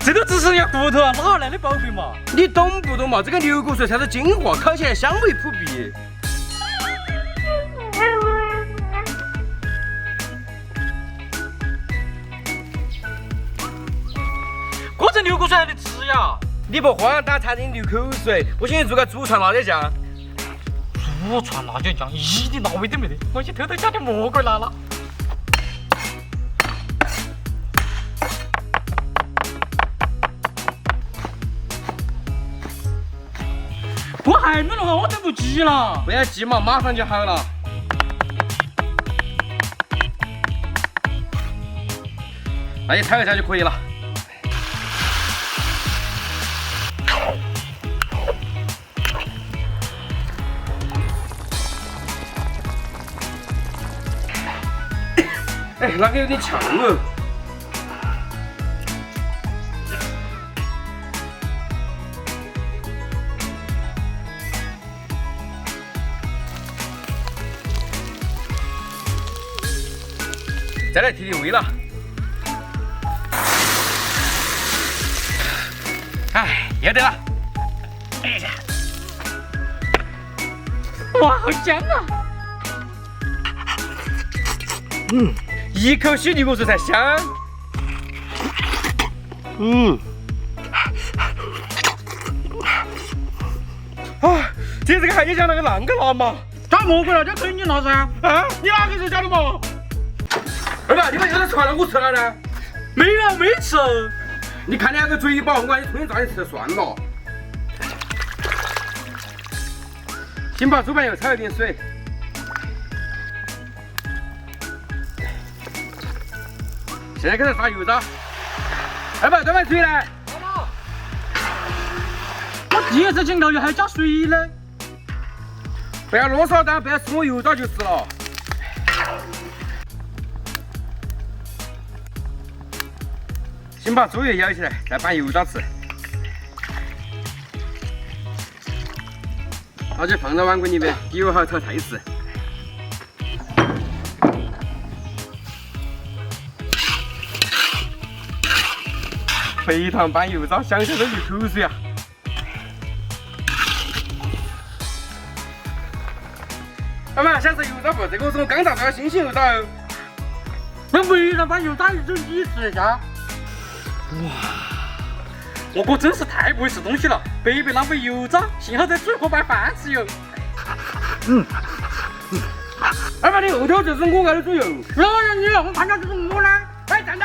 这都只剩下骨头啊，哪来的宝贝嘛？你懂不懂嘛？这个牛骨髓才是精华，烤起来香味扑鼻。这牛骨髓还得吃呀！你不慌打餐厅流口水，我先去做个祖传辣椒酱。祖传辣椒酱一点辣味都没得，我去偷偷加点蘑菇来了。我还没弄好，我等不及了。不要急嘛，马上就好了。那你炒一下就可以了。哎，那个有点呛哦。再来提提味了。哎，又得了。哎呀，哇，好香啊！一口吸牛骨髓才香。啊，这个还得加那个啷个辣嘛？加蘑菇辣椒肯定辣噻！啊，你哪个时候加的嘛？二爸，你把油菜传了，我吃了呢。没有，没吃。你看你那个嘴巴，我看你冲炸你吃算了。先把猪板油炒一点水。现在开始撒油渣。二爸，端碗水来。我第一次见到油还加水呢。不要啰嗦，不要吃我油渣就是了。先把猪油舀起来，再拌油渣吃。那就放到碗滚里面，油好炒菜吃。肥肠拌油渣，想想都流口水啊！老板，想吃油渣不？这个是我刚炸出来新鲜油渣哦。那为了把油渣一整你试一下。哇，我哥真是太不会吃东西了，白白浪费油渣，幸好在嘴壳拌饭吃哟。二爸，你后头就是我爱的猪油。哪有你？我看到就是我呢。哎，站